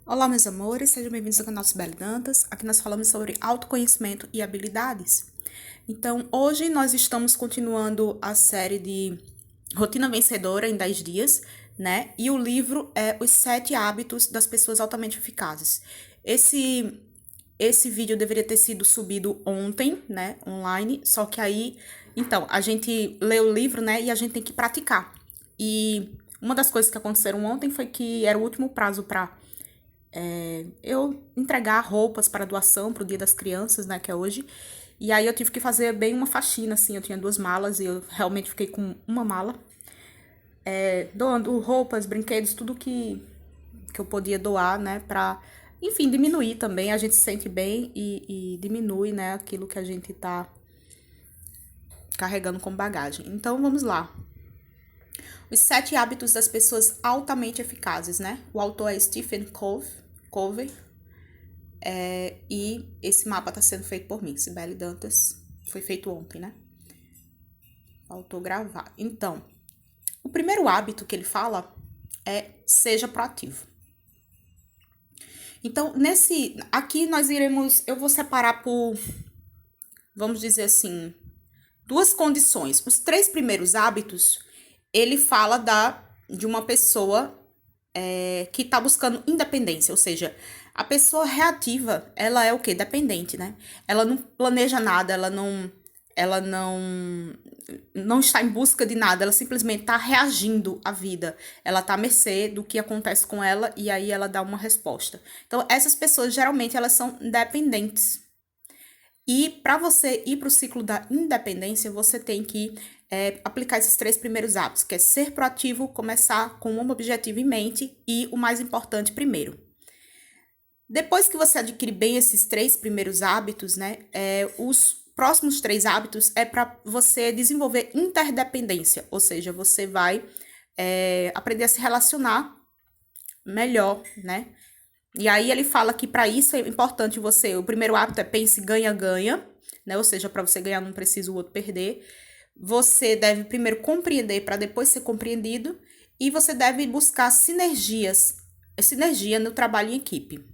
Olá, meus amores, sejam bem-vindos ao canal Sibeli Dantas. Aqui nós falamos sobre autoconhecimento e habilidades. Então, hoje nós estamos continuando a série de Rotina Vencedora em 10 dias, né? E o livro é Os 7 Hábitos das Pessoas Altamente Eficazes. Esse vídeo deveria ter sido subido ontem, né, online, só que aí, então, a gente lê o livro, né, e a gente tem que praticar. E uma das coisas que aconteceram ontem foi que era o último prazo para eu entregar roupas para doação para o Dia das Crianças, né, que é hoje. E aí eu tive que fazer bem uma faxina, assim, eu tinha 2 malas e eu realmente fiquei com uma mala, doando roupas, brinquedos, tudo que eu podia doar, né, pra, enfim, diminuir também, a gente se sente bem e diminui, né, aquilo que a gente tá carregando como bagagem. Então, vamos lá. Os 7 hábitos das pessoas altamente eficazes, né? O autor é Stephen Covey. E esse mapa tá sendo feito por mim, Sibeli Dantas. Foi feito ontem, né? Faltou gravar. Então, o primeiro hábito que ele fala é seja proativo. Então, aqui eu vou separar por, vamos dizer assim, duas condições. Os 3 primeiros hábitos, ele fala de uma pessoa que tá buscando independência, ou seja, a pessoa reativa, ela é o quê? Dependente, né? Ela não planeja nada, ela não está em busca de nada, ela simplesmente está reagindo à vida. Ela está à mercê do que acontece com ela e aí ela dá uma resposta. Então, essas pessoas geralmente elas são dependentes. E para você ir para o ciclo da independência, você tem que aplicar esses 3 primeiros hábitos, que é ser proativo, começar com um objetivo em mente e o mais importante primeiro. Depois que você adquire bem esses 3 primeiros hábitos, né, os próximos 3 hábitos é para você desenvolver interdependência, ou seja, você vai aprender a se relacionar melhor, né? E aí ele fala que para isso é importante o primeiro hábito é pense ganha-ganha, né? Ou seja, para você ganhar não precisa o outro perder. Você deve primeiro compreender para depois ser compreendido e você deve buscar sinergia no trabalho em equipe.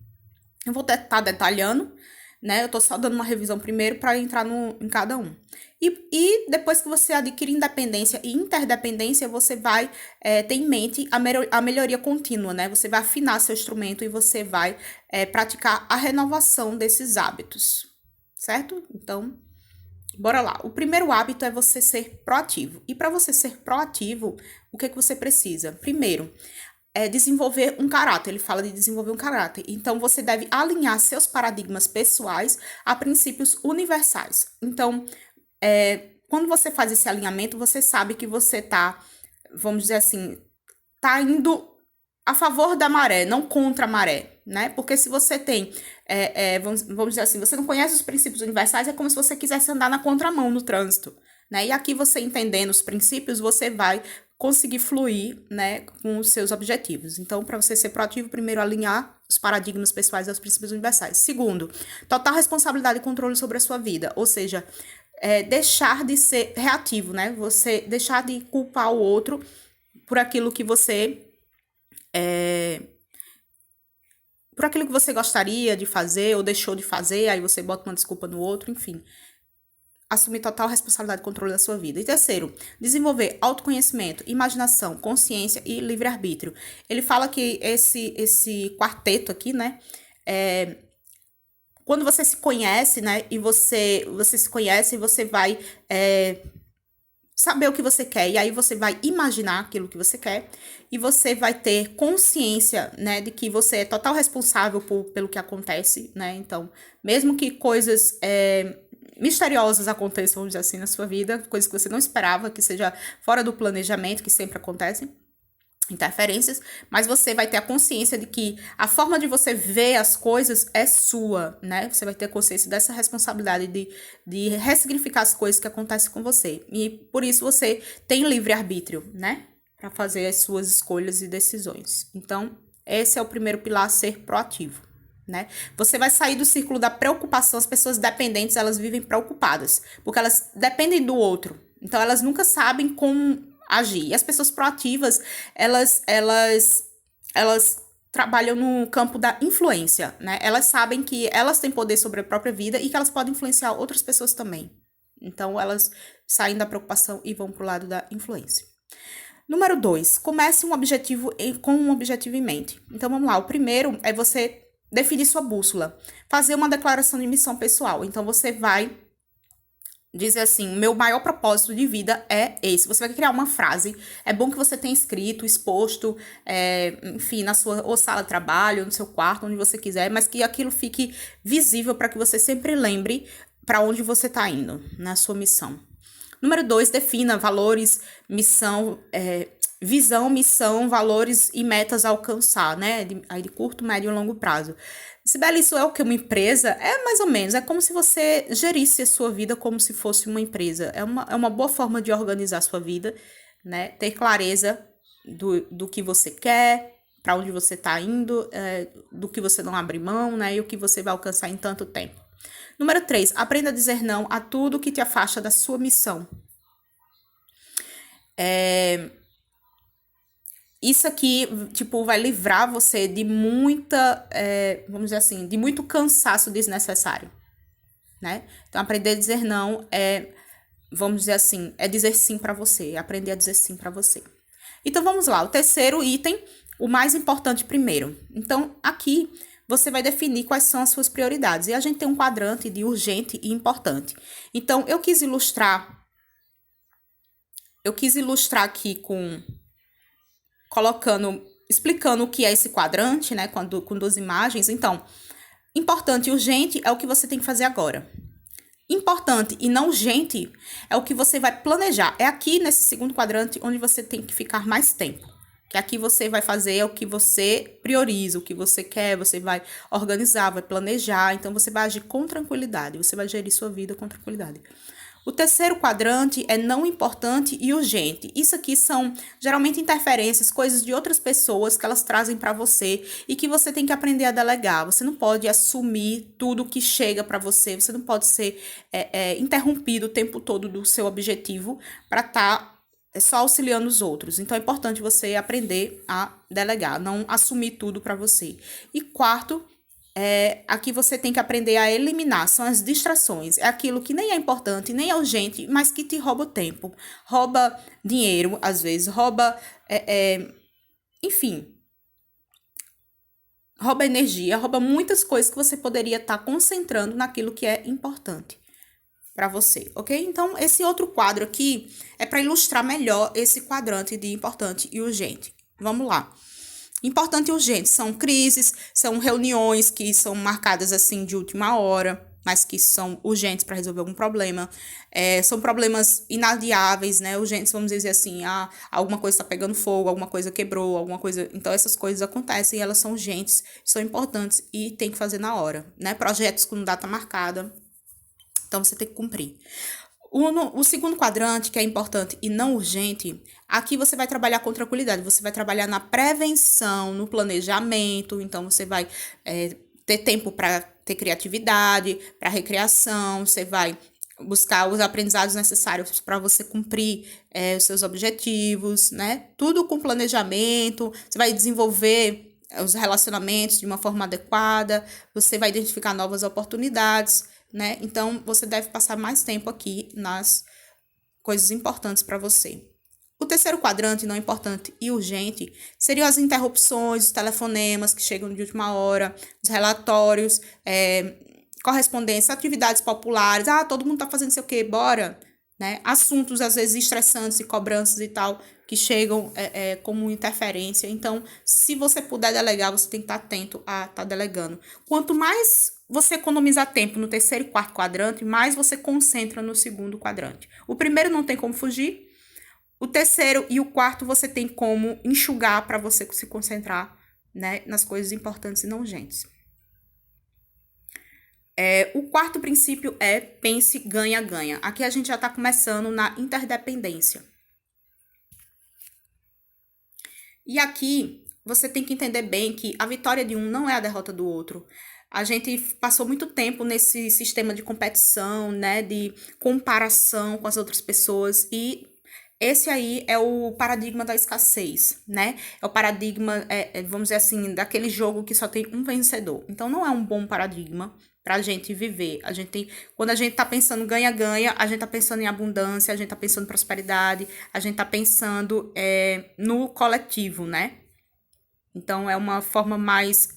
Eu vou estar detalhando, né? Eu tô só dando uma revisão primeiro para entrar em cada um. E depois que você adquire independência e interdependência, você vai ter em mente a melhoria contínua, né? Você vai afinar seu instrumento e você vai praticar a renovação desses hábitos, certo? Então, bora lá. O primeiro hábito é você ser proativo. E para você ser proativo, o que você precisa? Primeiro, desenvolver um caráter. Ele fala de desenvolver um caráter. Então, você deve alinhar seus paradigmas pessoais a princípios universais. Então, quando você faz esse alinhamento, você sabe que você tá, vamos dizer assim, tá indo a favor da maré, não contra a maré, né? Porque se você tem, vamos dizer assim, você não conhece os princípios universais, é como se você quisesse andar na contramão no trânsito, né? E aqui você entendendo os princípios, você vai conseguir fluir, né, com os seus objetivos. Então, para você ser proativo, primeiro alinhar os paradigmas pessoais aos princípios universais. Segundo, total responsabilidade e controle sobre a sua vida, ou seja, deixar de ser reativo, né? Você deixar de culpar o outro por aquilo que você gostaria de fazer ou deixou de fazer, aí você bota uma desculpa no outro, enfim. Assumir total responsabilidade e controle da sua vida. E terceiro, desenvolver autoconhecimento, imaginação, consciência e livre-arbítrio. Ele fala que esse quarteto aqui, né, quando você se conhece, né, e você se conhece, você vai saber o que você quer, e aí você vai imaginar aquilo que você quer, e você vai ter consciência, né, de que você é total responsável pelo que acontece, né, então, mesmo que coisas misteriosas aconteçam, vamos dizer assim, na sua vida, coisas que você não esperava, que seja fora do planejamento, que sempre acontecem, interferências, mas você vai ter a consciência de que a forma de você ver as coisas é sua, né? Você vai ter consciência dessa responsabilidade de ressignificar as coisas que acontecem com você. E por isso você tem livre-arbítrio, né? Para fazer as suas escolhas e decisões. Então, esse é o primeiro pilar, ser proativo, né? Você vai sair do círculo da preocupação. As pessoas dependentes, elas vivem preocupadas, porque elas dependem do outro. Então, elas nunca sabem como agir. E as pessoas proativas, elas trabalham no campo da influência, né? Elas sabem que elas têm poder sobre a própria vida e que elas podem influenciar outras pessoas também. Então, elas saem da preocupação e vão para o lado da influência. Número 2, comece com um objetivo em mente. Então, vamos lá. O primeiro é você definir sua bússola. Fazer uma declaração de missão pessoal. Então, você vai dizer assim, meu maior propósito de vida é esse. Você vai criar uma frase. É bom que você tenha escrito, exposto, enfim, na sua ou sala de trabalho, no seu quarto, onde você quiser, mas que aquilo fique visível para que você sempre lembre para onde você está indo na sua missão. Número 2, defina valores, visão, missão, valores e metas a alcançar, né? De curto, médio e longo prazo. Sibeli, isso é o que? Uma empresa? É mais ou menos. É como se você gerisse a sua vida como se fosse uma empresa. É uma boa forma de organizar a sua vida, né? Ter clareza do que você quer, para onde você está indo, do que você não abre mão, né? E o que você vai alcançar em tanto tempo. Número 3, aprenda a dizer não a tudo que te afasta da sua missão. Isso aqui, tipo, vai livrar você de muita, vamos dizer assim, de muito cansaço desnecessário, né? Então, aprender a dizer não vamos dizer assim, é dizer sim para você, aprender a dizer sim para você. Então, vamos lá, o terceiro item, o mais importante primeiro. Então, aqui, você vai definir quais são as suas prioridades. E a gente tem um quadrante de urgente e importante. Então, eu quis ilustrar aqui explicando o que é esse quadrante, né, com duas imagens. Então, importante e urgente é o que você tem que fazer agora. Importante e não urgente é o que você vai planejar. É aqui nesse segundo quadrante onde você tem que ficar mais tempo. Que aqui você vai fazer o que você prioriza, o que você quer, você vai organizar, vai planejar. Então, você vai agir com tranquilidade, você vai gerir sua vida com tranquilidade. O terceiro quadrante é não importante e urgente. Isso aqui são geralmente interferências, coisas de outras pessoas que elas trazem para você e que você tem que aprender a delegar. Você não pode assumir tudo que chega para você, você não pode ser interrompido o tempo todo do seu objetivo para estar só auxiliando os outros. Então, é importante você aprender a delegar, não assumir tudo para você. E quarto, aqui você tem que aprender a eliminar, são as distrações. É aquilo que nem é importante, nem é urgente, mas que te rouba o tempo. Rouba dinheiro, às vezes, enfim, rouba energia, rouba muitas coisas que você poderia estar concentrando naquilo que é importante para você, ok? Então, esse outro quadro aqui é para ilustrar melhor esse quadrante de importante e urgente. Vamos lá. Importante e urgente são crises, são reuniões que são marcadas assim de última hora, mas que são urgentes para resolver algum problema. São problemas inadiáveis, né? Urgentes, vamos dizer assim, alguma coisa está pegando fogo, alguma coisa quebrou, alguma coisa. Então, essas coisas acontecem e elas são urgentes, são importantes e tem que fazer na hora, né? Projetos com data marcada. Então, você tem que cumprir. O segundo quadrante, que é importante e não urgente, aqui você vai trabalhar com tranquilidade, você vai trabalhar na prevenção, no planejamento, então você vai ter tempo para ter criatividade, para recreação, você vai buscar os aprendizados necessários para você cumprir os seus objetivos, né? Tudo com planejamento, você vai desenvolver os relacionamentos de uma forma adequada, você vai identificar novas oportunidades, né? Então, você deve passar mais tempo aqui nas coisas importantes para você. O terceiro quadrante, não importante e urgente, seriam as interrupções, os telefonemas que chegam de última hora, os relatórios, correspondência, atividades populares. Todo mundo tá fazendo sei o quê, bora, né? Assuntos, às vezes, estressantes e cobranças e tal, que chegam como interferência. Então, se você puder delegar, você tem que estar atento a estar delegando. Quanto mais você economizar tempo no terceiro e quarto quadrante, mais você concentra no segundo quadrante. O primeiro não tem como fugir. O terceiro e o quarto você tem como enxugar para você se concentrar, né, nas coisas importantes e não urgentes. O quarto princípio é pense, ganha, ganha. Aqui a gente já está começando na interdependência. E aqui você tem que entender bem que a vitória de um não é a derrota do outro. A gente passou muito tempo nesse sistema de competição, né, de comparação com as outras pessoas e Esse aí é o paradigma da escassez, né? É o paradigma, vamos dizer assim, daquele jogo que só tem um vencedor. Então, não é um bom paradigma pra gente viver. Quando a gente tá pensando ganha-ganha, a gente tá pensando em abundância, a gente tá pensando em prosperidade, a gente tá pensando no coletivo, né? Então, é uma forma mais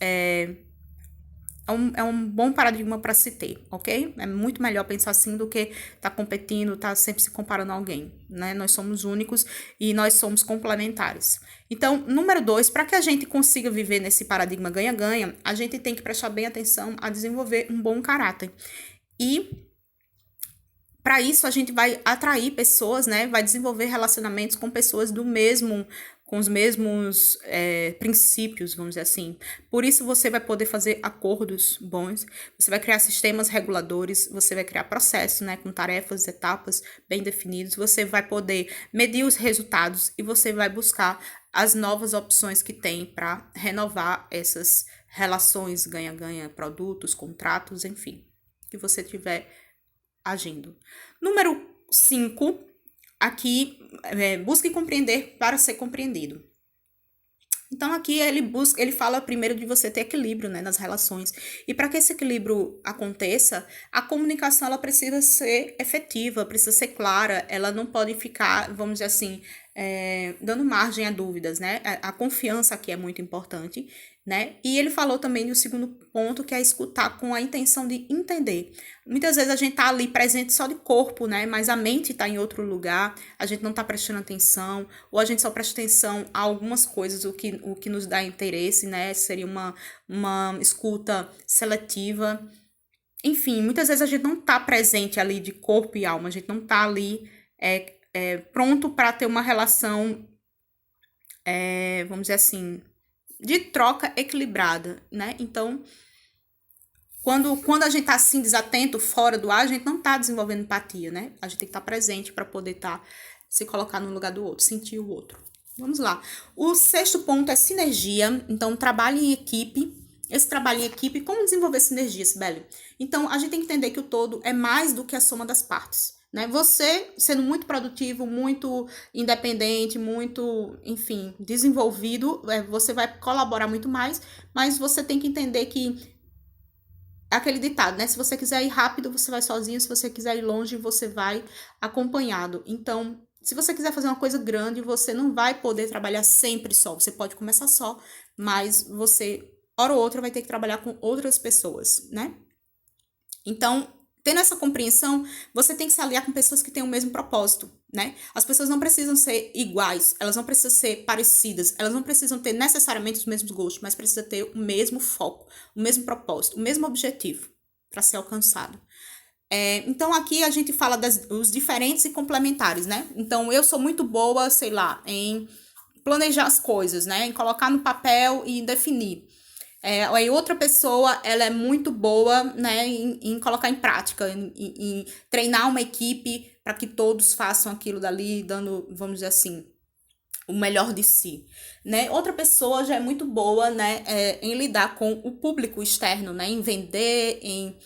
é um bom paradigma para se ter, ok? É muito melhor pensar assim do que tá competindo, tá sempre se comparando a alguém, né? Nós somos únicos e nós somos complementares. Então, número 2, para que a gente consiga viver nesse paradigma ganha-ganha, a gente tem que prestar bem atenção a desenvolver um bom caráter. E para isso a gente vai atrair pessoas, né? Vai desenvolver relacionamentos com pessoas com os mesmos princípios, vamos dizer assim. Por isso você vai poder fazer acordos bons, você vai criar sistemas reguladores, você vai criar processos, né? Com tarefas, etapas bem definidos, você vai poder medir os resultados e você vai buscar as novas opções que tem para renovar essas relações ganha-ganha, produtos, contratos, enfim, que você tiver agindo. Número 5, aqui, busque compreender para ser compreendido. Então, aqui ele fala primeiro de você ter equilíbrio, né, nas relações. E para que esse equilíbrio aconteça, a comunicação ela precisa ser efetiva, precisa ser clara, ela não pode ficar, vamos dizer assim, dando margem a dúvidas, né? A confiança aqui é muito importante, né? E ele falou também do segundo ponto, que é escutar com a intenção de entender. Muitas vezes a gente tá ali presente só de corpo, né? Mas a mente tá em outro lugar, a gente não tá prestando atenção, ou a gente só presta atenção a algumas coisas, o que nos dá interesse, né? Seria uma escuta seletiva. Enfim, muitas vezes a gente não tá presente ali de corpo e alma, a gente não tá ali pronto para ter uma relação, vamos dizer assim, de troca equilibrada, né? Então, quando a gente tá assim desatento, fora do ar, a gente não tá desenvolvendo empatia, né? A gente tem que estar presente para poder se colocar no lugar do outro, sentir o outro. Vamos lá. O sexto ponto é sinergia. Então, trabalho em equipe. Esse trabalho em equipe, como desenvolver sinergia, Sibeli? Então, a gente tem que entender que o todo é mais do que a soma das partes. Né? Você, sendo muito produtivo, muito independente, muito, enfim, desenvolvido, você vai colaborar muito mais, mas você tem que entender que é aquele ditado, né? Se você quiser ir rápido, você vai sozinho, se você quiser ir longe, você vai acompanhado. Então, se você quiser fazer uma coisa grande, você não vai poder trabalhar sempre só. Você pode começar só, mas você, hora ou outra, vai ter que trabalhar com outras pessoas, né? Então, tendo essa compreensão, você tem que se aliar com pessoas que têm o mesmo propósito, né? As pessoas não precisam ser iguais, elas não precisam ser parecidas, elas não precisam ter necessariamente os mesmos gostos, mas precisa ter o mesmo foco, o mesmo propósito, o mesmo objetivo para ser alcançado. Então, aqui a gente fala dos diferentes e complementares, né? Então, eu sou muito boa, sei lá, em planejar as coisas, né? Em colocar no papel e definir. Aí outra pessoa, ela é muito boa, né, em colocar em prática, em treinar uma equipe para que todos façam aquilo dali, dando, vamos dizer assim, o melhor de si, né? Outra pessoa já é muito boa, né, em lidar com o público externo, né, em vender, em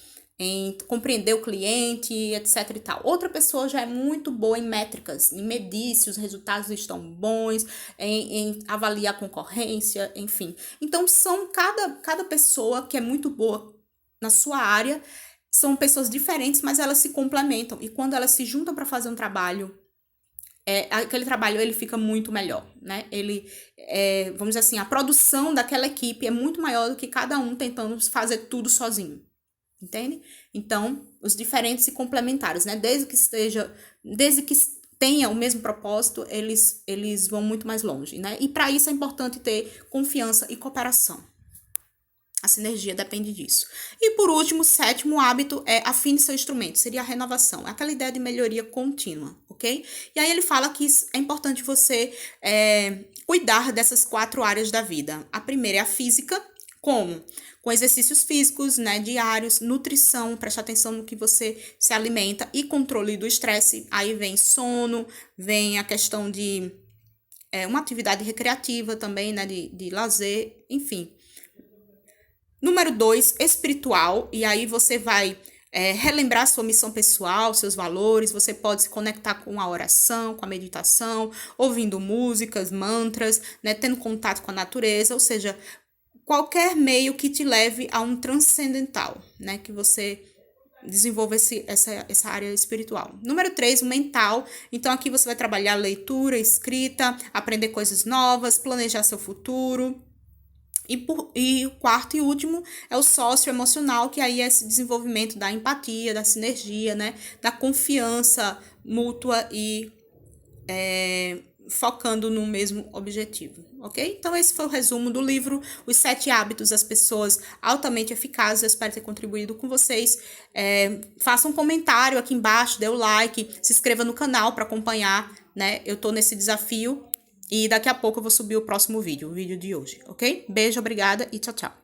compreender o cliente, etc e tal. Outra pessoa já é muito boa em métricas, em medir se os resultados estão bons, em avaliar a concorrência, enfim. Então, cada pessoa que é muito boa na sua área, são pessoas diferentes, mas elas se complementam. E quando elas se juntam para fazer um trabalho, aquele trabalho ele fica muito melhor, né? Vamos dizer assim, a produção daquela equipe é muito maior do que cada um tentando fazer tudo sozinho. Entende? Então, os diferentes e complementares, né? Desde que tenha o mesmo propósito, eles vão muito mais longe, né? E para isso é importante ter confiança e cooperação. A sinergia depende disso. E por último, o sétimo hábito é afine seu instrumento, seria a renovação, aquela ideia de melhoria contínua, ok? E aí ele fala que é importante você cuidar dessas 4 áreas da vida. A primeira é a física, como? Com exercícios físicos, né, diários, nutrição, prestar atenção no que você se alimenta e controle do estresse. Aí vem sono, vem a questão de uma atividade recreativa também, né, de lazer, enfim. Número 2, espiritual, e aí você vai relembrar sua missão pessoal, seus valores. Você pode se conectar com a oração, com a meditação, ouvindo músicas, mantras, né, tendo contato com a natureza, ou seja, qualquer meio que te leve a um transcendental, né, que você desenvolva essa área espiritual. Número 3, o mental. Então, aqui você vai trabalhar leitura, escrita, aprender coisas novas, planejar seu futuro. E o quarto e último é o socioemocional, que aí é esse desenvolvimento da empatia, da sinergia, né? Da confiança mútua e focando no mesmo objetivo, ok? Então, esse foi o resumo do livro Os 7 Hábitos das Pessoas Altamente Eficazes. Eu espero ter contribuído com vocês. Faça um comentário aqui embaixo, dê o like, se inscreva no canal para acompanhar, né? Eu tô nesse desafio e daqui a pouco eu vou subir o próximo vídeo, o vídeo de hoje, ok? Beijo, obrigada e tchau, tchau.